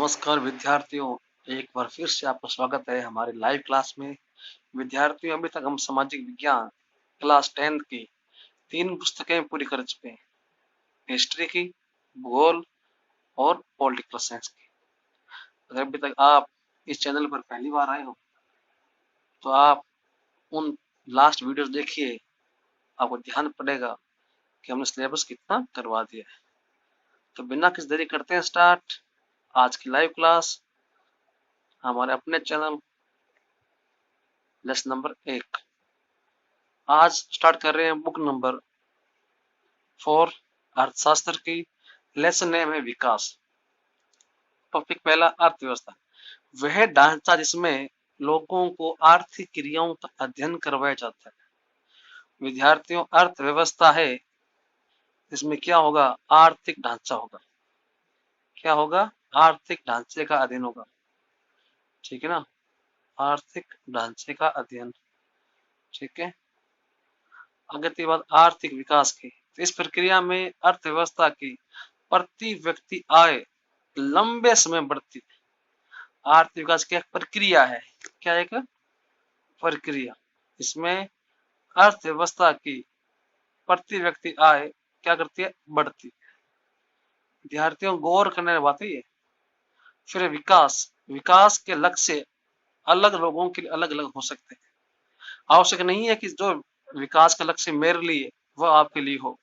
नमस्कार विद्यार्थियों, एक बार फिर से आपका स्वागत है हमारे लाइव क्लास में। विद्यार्थियों, अभी तक हम सामाजिक विज्ञान क्लास 10 की 3 पुस्तकें पूरी कर चुके हैं। हिस्ट्री की, भूगोल और पॉलिटिकल साइंस की। अगर अभी तक आप इस चैनल पर पहली बार आए हो तो आप उन लास्ट वीडियोस देखिए, आपको ध्यान पड़ेगा कि हमने सिलेबस कितना करवा दिया है। तो बिना किसी देरी करते हैं स्टार्ट आज की लाइव क्लास हमारे अपने चैनल लेसन नंबर 1। आज स्टार्ट कर रहे हैं बुक नंबर 4 अर्थशास्त्र की। लेसन नेम है विकास। टॉपिक पहला अर्थव्यवस्था, वह ढांचा जिसमें लोगों को आर्थिक क्रियाओं का अध्ययन करवाया जाता है। विद्यार्थियों, अर्थव्यवस्था है इसमें क्या होगा? आर्थिक ढांचा होगा। क्या होगा? आर्थिक ढांचे का अध्ययन होगा। ठीक है ना, आर्थिक ढांचे का अध्ययन। ठीक है, आगे बात आर्थिक विकास की। तो इस प्रक्रिया में अर्थव्यवस्था की प्रति व्यक्ति आय लंबे समय बढ़ती है। आर्थिक विकास की एक प्रक्रिया है। क्या एक प्रक्रिया? इसमें अर्थव्यवस्था की प्रति व्यक्ति आय क्या करती है? बढ़ती है। विद्यार्थियों, गौर करने वाली बात है ये। फिर विकास, विकास के लक्ष्य अलग लोगों के लिए अलग अलग हो सकते हैं। आवश्यक नहीं है कि जो विकास का लक्ष्य मेरे लिए वह आपके लिए हो।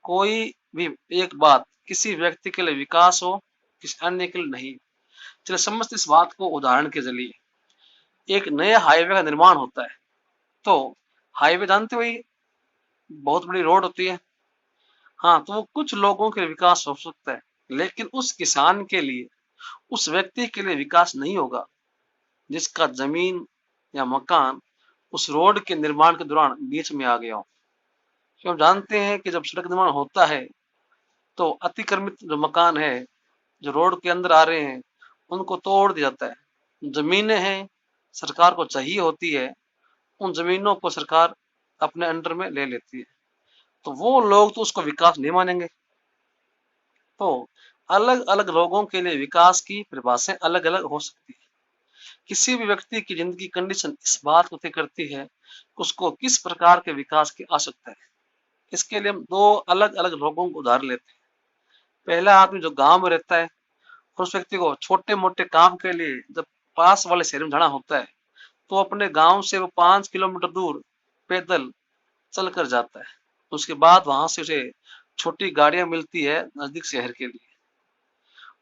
कोई भी एक बात किसी व्यक्ति के लिए विकास हो, किसी अन्य के लिए नहीं। चलिए समझते इस बात को उदाहरण के जरिए। एक नए हाईवे का निर्माण होता है तो हाईवे जानते हो, बहुत बड़ी रोड होती है। हाँ, तो वो कुछ लोगों के लिए विकास हो सकता है, लेकिन उस किसान के लिए, उस व्यक्ति के लिए विकास नहीं होगा जिसका जमीन या मकान उस रोड के निर्माण के दौरान बीच में आ गया हो। क्योंकि हम जानते हैं कि जब सड़क निर्माण होता है तो अतिक्रमित जो मकान है, जो रोड के अंदर आ रहे हैं, उनको तोड़ दिया जाता है। जमीनें हैं, सरकार को चाहिए होती है, उन जमीनों को सरकार अपने अंडर में ले लेती है। तो वो लोग तो उसको विकास नहीं मानेंगे। तो अलग अलग लोगों के लिए विकास की परिभाषाएं अलग अलग हो सकती है। किसी भी व्यक्ति की जिंदगी कंडीशन इस बात को तय करती है कि उसको किस प्रकार के विकास की आवश्यकता है। इसके लिए हम दो अलग अलग लोगों को उदाहरण लेते हैं। पहला आदमी जो गांव में रहता है, और उस व्यक्ति को छोटे मोटे काम के लिए जब पास वाले शहर में जाना होता है तो अपने गांव से वो 5 किलोमीटर दूर पैदल चलकर जाता है। उसके बाद वहां से उसे छोटी गाड़ियां मिलती है नजदीक शहर के लिए।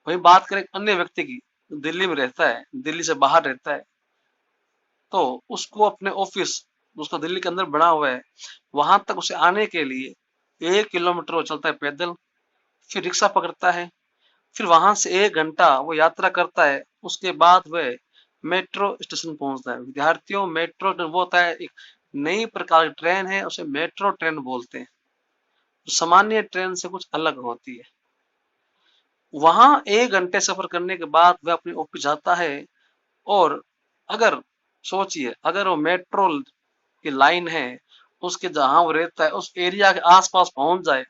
वही बात करें अन्य व्यक्ति की, दिल्ली में रहता है, दिल्ली से बाहर रहता है, तो उसको अपने ऑफिस, उसका दिल्ली के अंदर बना हुआ है, वहां तक उसे आने के लिए 1 किलोमीटर वो चलता है पैदल, फिर रिक्शा पकड़ता है, फिर वहां से 1 घंटा वो यात्रा करता है। उसके बाद वह मेट्रो स्टेशन पहुंचता है। विद्यार्थियों, मेट्रो वो होता है एक नई प्रकार की ट्रेन है, उसे मेट्रो ट्रेन बोलते हैं। सामान्य ट्रेन से कुछ अलग होती है। वहां 1 घंटे सफर करने के बाद वह अपने ऑफिस जाता है। और अगर सोचिए, अगर वो मेट्रो की लाइन है, उसके जहां वो रहता है उस एरिया के आसपास पहुंच जाए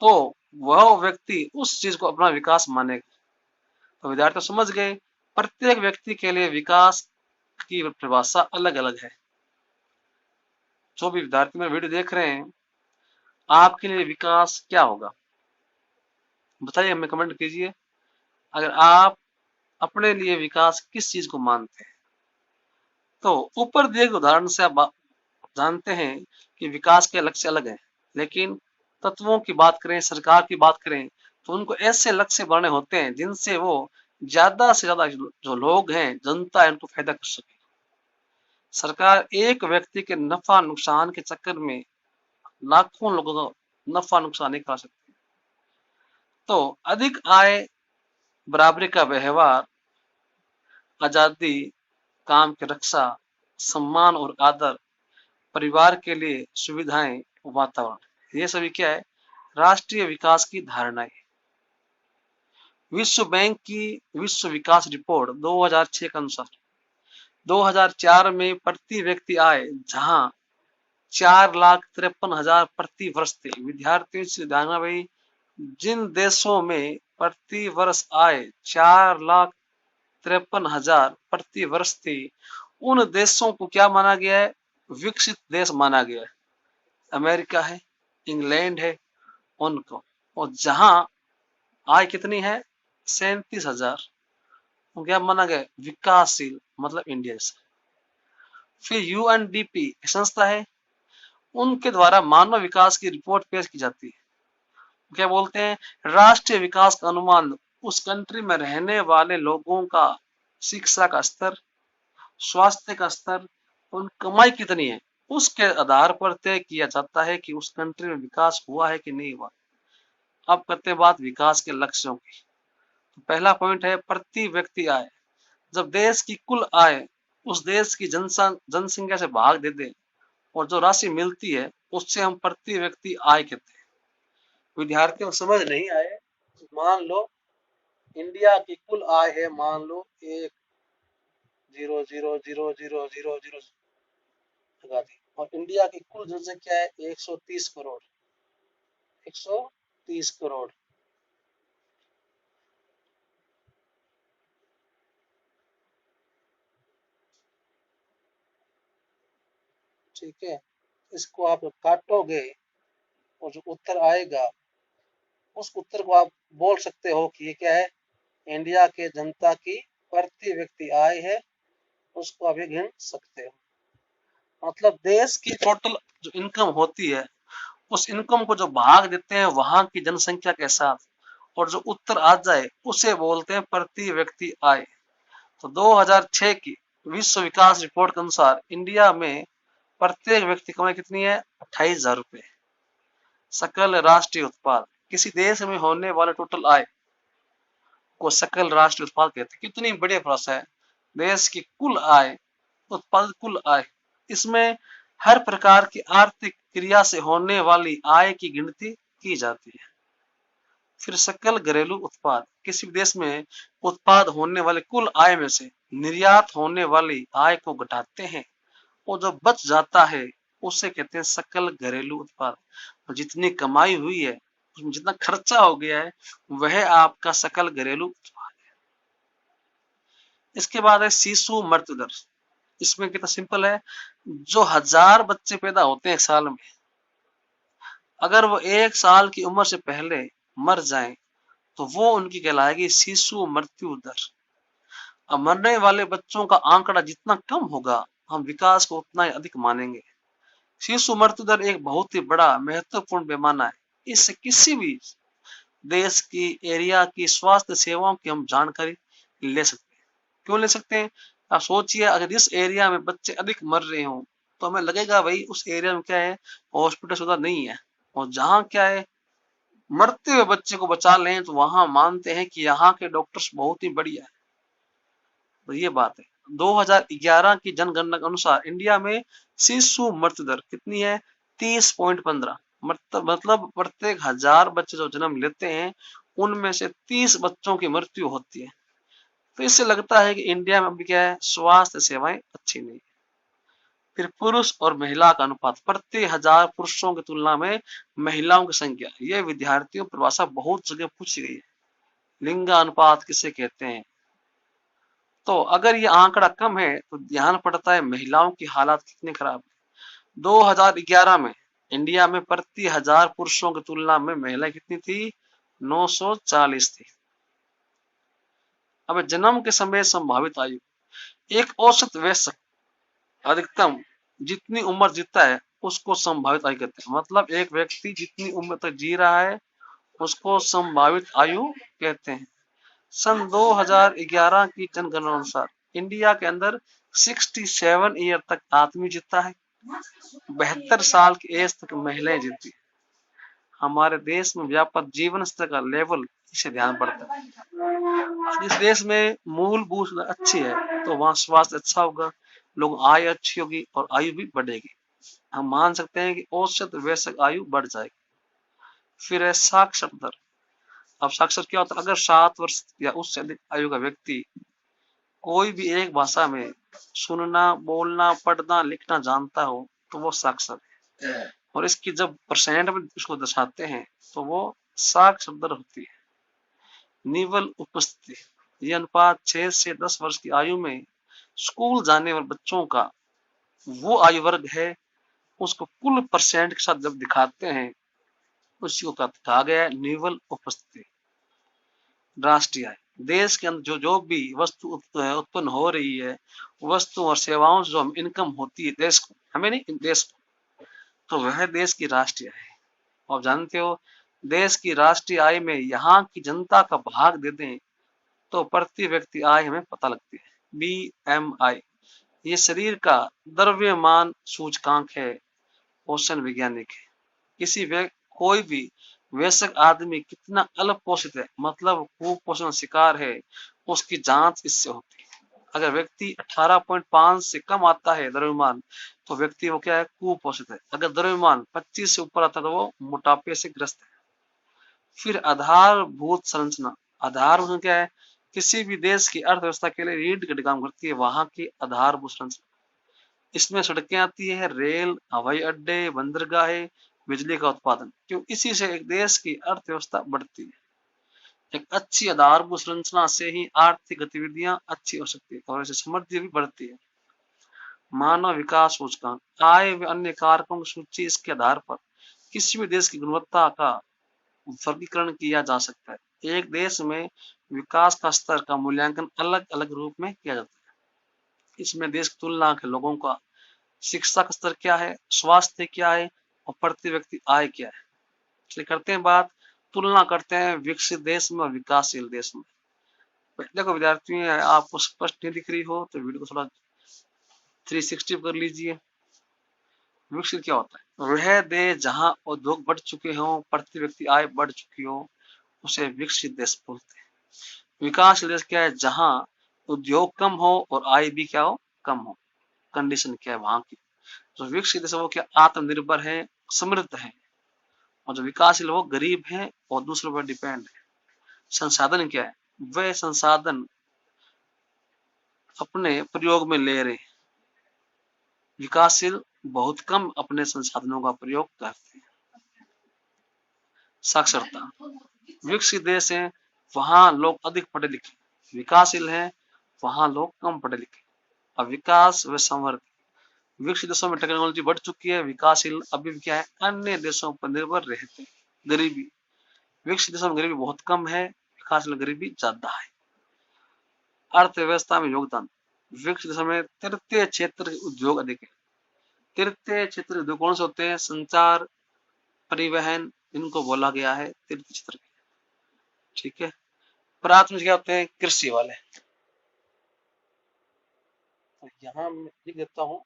तो वह व्यक्ति उस चीज को अपना विकास मानेगा। तो विद्यार्थी समझ गए, प्रत्येक व्यक्ति के लिए विकास की परिभाषा अलग अलग है। जो भी विद्यार्थी मेरे वीडियो देख रहे हैं, आपके लिए विकास क्या होगा बताइए, हमें कमेंट कीजिए। अगर आप अपने लिए विकास किस चीज को मानते हैं, तो ऊपर दिए गए उदाहरण से आप जानते हैं कि विकास के लक्ष्य अलग हैं। लेकिन तत्वों की बात करें, सरकार की बात करें, तो उनको ऐसे लक्ष्य बनाने होते हैं जिनसे वो ज्यादा से ज्यादा जो लोग हैं, जनता है, उनको फायदा कर सके। सरकार एक व्यक्ति के नफा नुकसान के चक्कर में लाखों लोगों का नफा नुकसान नहीं करा सकती। तो अधिक आय, बराबरी का व्यवहार, आजादी, काम की रक्षा, सम्मान और आदर, परिवार के लिए सुविधाएं, वातावरण, ये सभी क्या है? राष्ट्रीय विकास की धारणाएं। विश्व बैंक की विश्व विकास रिपोर्ट 2006 के अनुसार 2004 में प्रति व्यक्ति आय जहां 4,53,000 प्रति वर्ष थे। विद्यार्थियों से जानना भाई, जिन देशों में प्रति वर्ष आय 4,53,000 प्रति वर्ष थी, उन देशों को क्या माना गया है? विकसित देश माना गया है। अमेरिका है, इंग्लैंड है, उनको। और जहां आय कितनी है? 37,000, क्या माना गया? विकासशील, मतलब इंडिया से। फिर यूएनडीपी संस्था है, उनके द्वारा मानव विकास की रिपोर्ट पेश की जाती है। क्या बोलते हैं? राष्ट्रीय विकास का अनुमान उस कंट्री में रहने वाले लोगों का शिक्षा का स्तर, स्वास्थ्य का स्तर, उन कमाई कितनी है, उसके आधार पर तय किया जाता है कि उस कंट्री में विकास हुआ है कि नहीं हुआ। अब करते हैं बात विकास के लक्ष्यों की। तो पहला पॉइंट है प्रति व्यक्ति आय। जब देश की कुल आय उस देश की जनसंख्या से भाग दे दे और जो राशि मिलती है उससे हम प्रति व्यक्ति आय कहते हैं। विद्यार्थियों को समझ नहीं आए, मान लो इंडिया की कुल आय है, मान लो 1,000,000,000 लगा दी, और इंडिया की कुल जनसंख्या है 130 करोड़। 130 करोड़। ठीक है, इसको आप काटोगे और जो उत्तर आएगा उस उत्तर को आप बोल सकते हो कि ये क्या है? इंडिया के जनता की प्रति व्यक्ति आय है, उसको आप ये गिन सकते हो। मतलब देश की टोटल जो इनकम होती है उस इनकम को जो भाग देते हैं वहां की जनसंख्या के साथ, और जो उत्तर आ जाए उसे बोलते हैं प्रति व्यक्ति आय। तो 2006 की विश्व विकास रिपोर्ट के अनुसार इंडिया में प्रत्येक व्यक्ति कमाई कितनी है? 28,000 रुपए। सकल राष्ट्रीय उत्पाद, किसी देश में होने वाले टोटल आय को सकल राष्ट्रीय उत्पाद कहते हैं। कितनी बड़ी भाषा है। देश की कुल आय, उत्पादित कुल आय, इसमें हर प्रकार की आर्थिक क्रिया से होने वाली आय की गिनती की जाती है। फिर सकल घरेलू उत्पाद, किसी देश में उत्पाद होने वाले कुल आय में से निर्यात होने वाली आय को घटाते हैं और जो बच जाता है उसे कहते हैं सकल घरेलू उत्पाद। तो जितनी कमाई हुई है, उसमें जितना खर्चा हो गया है, वह आपका सकल घरेलू उत्पाद है। इसके बाद है शिशु मृत्यु दर। इसमें कितना सिंपल है, जो 1,000 बच्चे पैदा होते हैं एक साल में, अगर वो 1 साल की उम्र से पहले मर जाएं तो वो उनकी कहलाएगी शिशु मृत्यु दर। अब मरने वाले बच्चों का आंकड़ा जितना कम होगा, हम विकास को उतना ही अधिक मानेंगे। शिशु मृत्यु दर एक बहुत ही बड़ा महत्वपूर्ण पैमाना है। इससे किसी भी देश की एरिया की स्वास्थ्य सेवाओं की हम जानकारी ले सकते हैं। क्यों ले सकते हैं? आप सोचिए, अगर इस एरिया में बच्चे अधिक मर रहे हो तो हमें लगेगा भाई उस एरिया में क्या है, हॉस्पिटल सुविधा नहीं है। और जहाँ क्या है, मरते हुए बच्चे को बचा लें तो वहां मानते हैं कि यहाँ के डॉक्टर्स बहुत ही बढ़िया है। तो ये बात है। 2011 की जनगणना के अनुसार इंडिया में शिशु मृत्यु दर कितनी है? 30.15। मतलब प्रत्येक 1,000 बच्चे जो जन्म लेते हैं उनमें से 30 बच्चों की मृत्यु होती है। तो इससे लगता है कि इंडिया में अभी क्या है, स्वास्थ्य सेवाएं अच्छी नहीं। फिर पुरुष और महिला का अनुपात, प्रति 1,000 पुरुषों की तुलना में महिलाओं की संख्या। यह विद्यार्थियों परिभाषा बहुत जगह पूछी गई है। लिंगानुपात किसे कहते हैं? तो अगर ये आंकड़ा कम है तो ध्यान पड़ता है महिलाओं की हालात कितनी खराब है। 2011 में इंडिया में प्रति 1,000 पुरुषों की तुलना में महिलाएं कितनी थी? 940 थी। अब जन्म के समय संभावित आयु, एक औसत वयस्क अधिकतम जितनी उम्र जीता है उसको संभावित आयु कहते हैं। मतलब एक व्यक्ति जितनी उम्र तक जी रहा है उसको संभावित आयु कहते हैं। सन 2011 की जनगणना अनुसार इंडिया के अंदर 67 ईयर तक आदमी जीता है, 72 साल की एज तक महिलाएं जीती है। हमारे देश में व्यापक जीवन स्तर का लेवल इसे ध्यान पड़ता है। जिस देश में मूलभूत सुविधा अच्छी है तो वहाँ स्वास्थ्य अच्छा होगा, लोग आय अच्छी होगी और आयु भी बढ़ेगी। हम मान सकते हैं कि औसत वयस्क आयु बढ़ जाएगी। फिर है साक्षर दर। अब साक्षर क्या होता है? अगर 7 वर्ष या उससे अधिक आयु का व्यक्ति कोई भी एक भाषा में सुनना, बोलना, पढ़ना, लिखना जानता हो तो वो साक्षर है। और इसकी जब परसेंट में इसको दर्शाते हैं तो वो साक्षर दर होती है। निवल उपस्थिति, यह अनुपात 6 से 10 वर्ष की आयु में स्कूल जाने वाले बच्चों का वो आयु वर्ग है, उसको कुल परसेंट के साथ जब दिखाते हैं उसी को कहा गया है निवल उपस्थिति। राष्ट्रीय आय, देश के अंदर जो भी वस्तु उत्पन्न हो रही है, वस्तु और सेवाओं से जो हम इनकम होती है देश को, हमें नहीं देश को, तो वह देश की राष्ट्रीय आय है। आप जानते हो देश की राष्ट्रीय आय में यहाँ की जनता का भाग दे दें तो प्रति व्यक्ति आय हमें पता लगती है। BMI ये शरीर का द्रव्यमान सूचकांक है, पोषण वैज्ञानिक है। कोई भी वयस्क आदमी कितना अल्प पोषित है, मतलब कुपोषण शिकार है, उसकी जांच इससे होती है। अगर व्यक्ति 18.5 से कम आता है द्रव्यमान, तो व्यक्ति वो क्या है, कुपोषित है। अगर द्रव्यमान 25 से ऊपर आता है तो वो मोटापे से ग्रस्त है। फिर आधारभूत संरचना, आधारभूत क्या है, किसी भी देश की अर्थव्यवस्था के लिए रीढ़ की काम करती है वहां की आधारभूत संरचना। इसमें सड़कें आती है, रेल, हवाई अड्डे, बंदरगाहें, बिजली का उत्पादन, क्यों इसी से एक देश की अर्थव्यवस्था बढ़ती है। एक अच्छी आधारभूत संरचना से ही आर्थिक गतिविधियां अच्छी हो सकती है और ऐसे समृद्धि भी बढ़ती है। मानव विकास सूचकांक, आय व अन्य कारकों की सूची, इसके आधार पर किसी भी देश की गुणवत्ता का वर्गीकरण किया जा सकता है। एक देश में विकास का स्तर का मूल्यांकन अलग अलग रूप में किया जाता है। इसमें देश की तुलना के लोगों का शिक्षा का स्तर क्या है, स्वास्थ्य क्या है और प्रति व्यक्ति आय क्या है, इसलिए करते हैं बात, तुलना करते हैं विकसित देश में और विकासशील देश में। देखो विद्यार्थियों, आपको स्पष्ट नहीं दिख रही हो तो वीडियो को थोड़ा 360 कर लीजिए। विकसित क्या होता है, वह देश जहां उद्योग बढ़ चुके हों, प्रति व्यक्ति आय बढ़ चुकी हो, उसे विकसित देश बोलते हैं। विकासशील देश क्या है, जहां उद्योग कम हो और आय भी क्या हो, कम हो। कंडीशन क्या है वहां की। जो विकसित देश है वो क्या, आत्मनिर्भर है, समृद्ध है, और जो विकासशील वो गरीब है और दूसरों पर डिपेंड है। संसाधन क्या है, वे संसाधन अपने प्रयोग में ले रहे, विकासशील बहुत कम अपने संसाधनों का प्रयोग करते हैं। साक्षरता, विकसित देश है वहां लोग अधिक पढ़े लिखे, विकासशील है वहां लोग कम पढ़े लिखे। अब विकास व संवर्धन, विकसित देशों में टेक्नोलॉजी बढ़ चुकी है, विकासशील अभी भी क्या है, अन्य देशों पर निर्भर रहते हैं। गरीबी, विकसित देशों में गरीबी बहुत कम है, विकासशील गरीबी ज्यादा है। अर्थव्यवस्था में योगदान, विकसित देशों में तृतीय क्षेत्र उद्योग अधिक है। तृतीय क्षेत्र उद्योग कौन से होते हैं, संचार, परिवहन, इनको बोला गया है तृतीय क्षेत्र। ठीक है, प्राथमिक क्या होते हैं, कृषि वाले। तो यहाँ मैं लिख देता हूँ,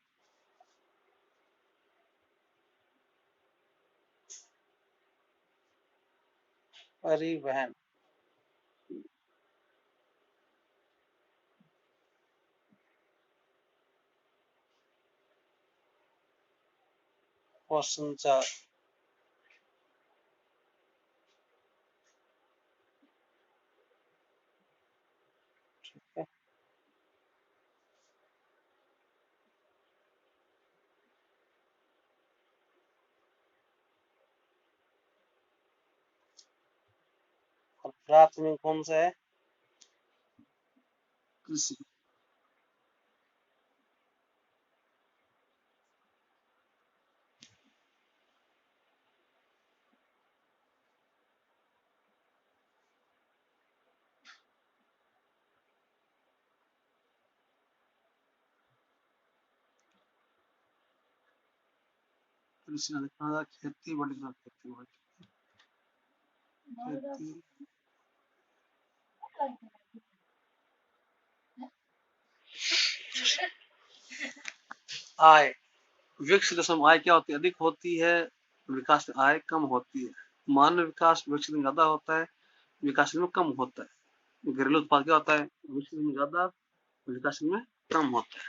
परिवहन, और संचार। ठीक है, और प्राथमिक कौन सा है, कृषि। कृषि खेती बड़ी, खेती बड़ी, खेती। आय, विकसित देशों में आय क्या होती है, अधिक होती है, विकास में आय कम होती है। मानव विकास विकसित में ज्यादा होता है, विकासशील में कम होता है। घरेलू उत्पाद क्या होता है, विकसित में ज्यादा, विकासशील में कम होता है।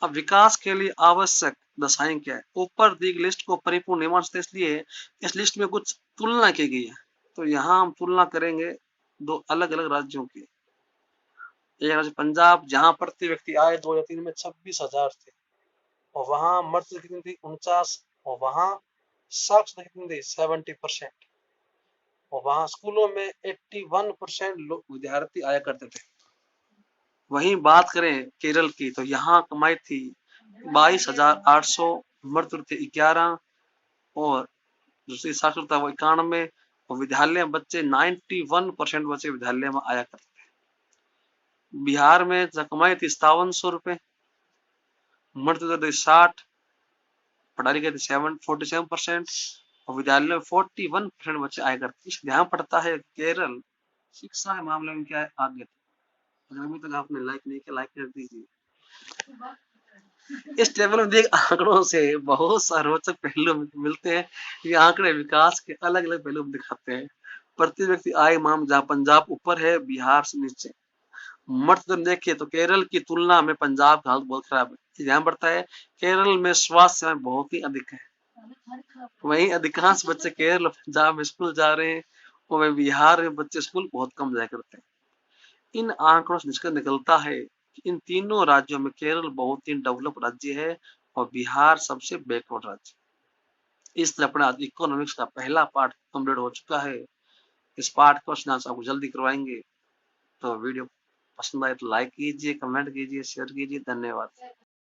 अब विकास के लिए आवश्यक दशाएं क्या है, ऊपर दी गई लिस्ट को परिपूर्ण नहीं मान सकते, इसलिए इस लिस्ट में कुछ तुलना की गई है। तो यहाँ हम तुलना करेंगे दो अलग अलग राज्यों की। एक राज्य पंजाब, जहाँ प्रति व्यक्ति आय 2003 में 26,000 थे, और वहां मर्द कितनी थी, 49, और वहां साक्षरता कितनी थी, 70%। और वहां स्कूलों में 81% विद्यार्थी आया करते थे। वहीं बात करें केरल की तो यहाँ कमाई थी 22,800, मृत्यु थे 11 और दूसरी साक्षरता वो 91 और विद्यालय में बच्चे 91% बच्चे विद्यालय में आया करते थे। बिहार में कमाई थी 5700 रुपए, मृत्यु दर थी 60, पढ़ाई लिखाई थी 47% और विद्यालय में 41% बच्चे आया करते। इसलिए यहाँ पड़ता है केरल शिक्षा के मामले में क्या है आगे। अगर अभी तक आपने लाइक नहीं किया, लाइक कर दीजिए। इस टेबल में दिए आंकड़ों से बहुत सा रोचक पहलू मिलते हैं। ये आंकड़े विकास के अलग अलग पहलू दिखाते हैं। प्रति व्यक्ति आय माम जहाँ पंजाब ऊपर है, बिहार से नीचे। मध्य देखिए तो केरल की तुलना में पंजाब का हालत बहुत खराब है। ध्यान बढ़ता है केरल में स्वास्थ्य सेवाएं बहुत ही अधिक है। वहीं अधिकांश बच्चे केरल और पंजाब में स्कूल जा रहे हैं और वहीं बिहार में बच्चे स्कूल बहुत कम जाया करते हैं। इन आंकड़ों से निष्कर्ष निकलता है कि इन तीनों राज्यों में केरल बहुत ही डेवलप राज्य है और बिहार सबसे बैकवर्ड राज्य। इस तरह अपना इकोनॉमिक्स का पहला पार्ट कंप्लीट हो चुका है। इस पार्ट को आपको जल्दी करवाएंगे। तो वीडियो पसंद आए तो लाइक कीजिए, कमेंट कीजिए, शेयर कीजिए। धन्यवाद।